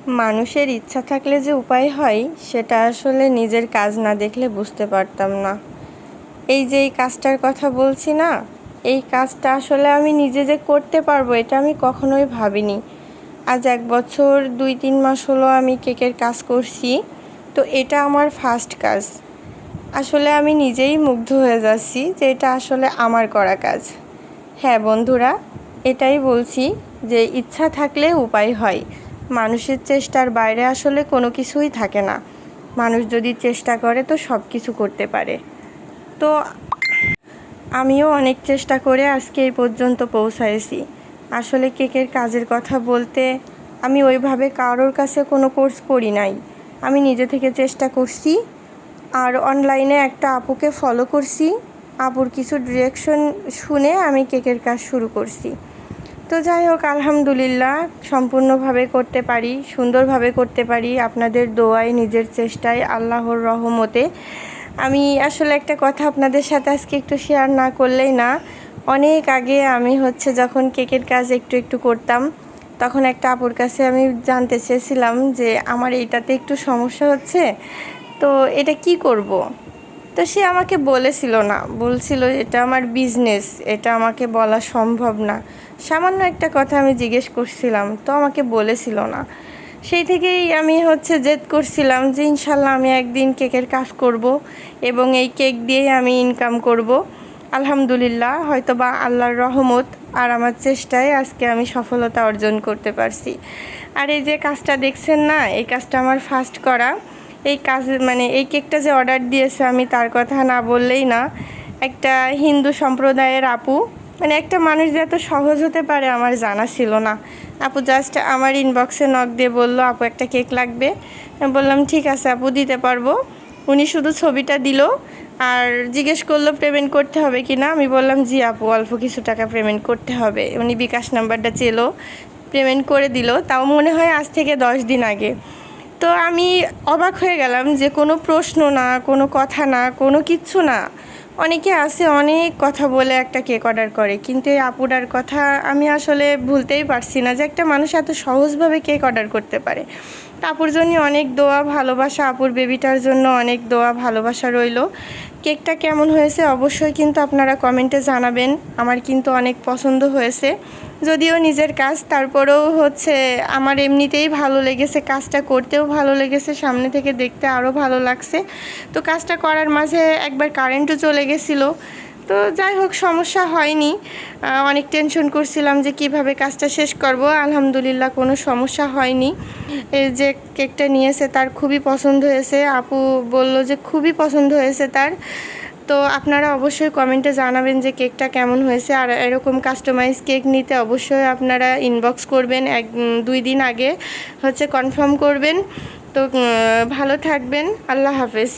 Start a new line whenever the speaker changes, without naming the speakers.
মানুষের ইচ্ছা থাকলে যে উপায় হয় সেটা আসলে নিজের কাজ না দেখলে বুঝতে পারতাম না। এই যে এই কাজটার কথা বলছি না, এই কাজটা আসলে আমি নিজে যে করতে পারবো এটা আমি কখনোই ভাবিনি। আজ 1 বছর 2-3 মাস হলো আমি কেকের কাজ করছি। তো এটা আমার ফার্স্ট কাজ। আসলে আমি নিজেই মুগ্ধ হয়ে যাচ্ছি যে এটা আসলে আমার করা কাজ। হ্যাঁ বন্ধুরা, এটাই বলছি যে ইচ্ছা থাকলে উপায় হয়। মানুষের চেষ্টার বাইরে আসলে কোনো কিছুই থাকে না। মানুষ যদি চেষ্টা করে তো সব কিছু করতে পারে। তো আমিও অনেক চেষ্টা করে আজকে এই পর্যন্ত পৌঁছাইছি। আসলে কেকের কাজের কথা বলতে আমি ওইভাবে কারোর কাছে কোনো কোর্স করি নাই। আমি নিজে থেকে চেষ্টা করছি আর অনলাইনে একটা আপুকে ফলো করছি। আপুর কিছু ডিরেকশন শুনে আমি কেকের কাজ শুরু করছি। তো যাই হোক, আলহামদুলিল্লাহ সম্পূর্ণভাবে করতে পারি, সুন্দরভাবে করতে পারি আপনাদের দোয়ায়, নিজের চেষ্টায়, আল্লাহর রহমতে। আমি আসলে একটা কথা আপনাদের সাথে আজকে একটু শেয়ার না করলেই না। অনেক আগে আমি যখন কেকের কাজ একটু একটু করতাম, তখন একটা আপুর কাছে আমি জানতে চেয়েছিলাম যে আমার এইটাতে একটু সমস্যা হচ্ছে, তো এটা কি করব। তো সে আমাকে বলছিল এটা আমার বিজনেস, এটা আমাকে বলা সম্ভব না। সামান্য একটা কথা আমি জিজ্ঞেস করছিলাম, তো আমাকে বলেছিল না। সেই থেকেই আমি জেদ করছিলাম যে ইনশাল্লাহ আমি একদিন কেকের কাজ করব এবং এই কেক দিয়েই আমি ইনকাম করব। আলহামদুলিল্লাহ, হয়তো বা আল্লাহর রহমত আর আমার চেষ্টায় আজকে আমি সফলতা অর্জন করতে পারছি। আর এই যে কাজটা দেখছেন না, এই কাজটা আমার ফার্স্ট করা। এই কাজ এই কেকটা যে অর্ডার দিয়েছে আমি তার কথা না বললেই না। একটা হিন্দু সম্প্রদায়ের আপু, একটা মানুষ যে এত সহজ হতে পারে আমার জানা ছিল না। আপু জাস্ট আমার ইনবক্সে নক দিয়ে বলল আপু একটা কেক লাগবে। আমি বললাম ঠিক আছে আপু, দিতে পারবো। উনি শুধু ছবিটা দিল আর জিজ্ঞেস করলো পেমেন্ট করতে হবে কি না। আমি বললাম জি আপু, অল্প কিছু টাকা পেমেন্ট করতে হবে। উনি বিকাশ নাম্বারটা চেলো, পেমেন্ট করে দিল। তাও মনে হয় আজ থেকে 10 দিন আগে। তো আমি অবাক হয়ে গেলাম যে কোনো প্রশ্ন না, কোনো কথা না, কোনো কিচ্ছু না। অনেকে আছে অনেক কথা বলে একটা কেক অর্ডার করে, কিন্তু এই আপুটার কথা আমি আসলে ভুলতেই পারছি না যে একটা মানুষ এত সহজভাবে কেক অর্ডার করতে পারে। তো আপুর জন্য অনেক দোয়া ভালোবাসা, আপুর বেবিটার জন্য অনেক দোয়া ভালোবাসা রইল। কেকটা কেমন হয়েছে অবশ্যই কিন্তু আপনারা কমেন্টে জানাবেন। আমার কিন্তু অনেক পছন্দ হয়েছে, যদিও নিজের কাজ, তারপরেও আমার এমনিতেই ভালো লেগেছে, কাজটা করতেও ভালো লেগেছে, সামনে থেকে দেখতে আরও ভালো লাগছে। তো কাজটা করার মাঝে একবার কারেন্টও চলে গেছিলো। তো যাই হোক, সমস্যা হয়নি। অনেক টেনশন করছিলাম যে কিভাবে কাজটা শেষ করব। আলহামদুলিল্লাহ কোনো সমস্যা হয়নি। এই যে কেকটা নিয়েছে তার খুবই পছন্দ হয়েছে, আপু বলল যে খুবই পছন্দ হয়েছে তার। তো আপনারা অবশ্যই কমেন্টে জানাবেন যে কেকটা কেমন হয়েছে। আর এরকম কাস্টমাইজ কেক নিতে অবশ্যই আপনারা ইনবক্স করবেন, 1-2 দিন আগে কনফার্ম করবেন। তো ভালো থাকবেন, আল্লাহ হাফেজ।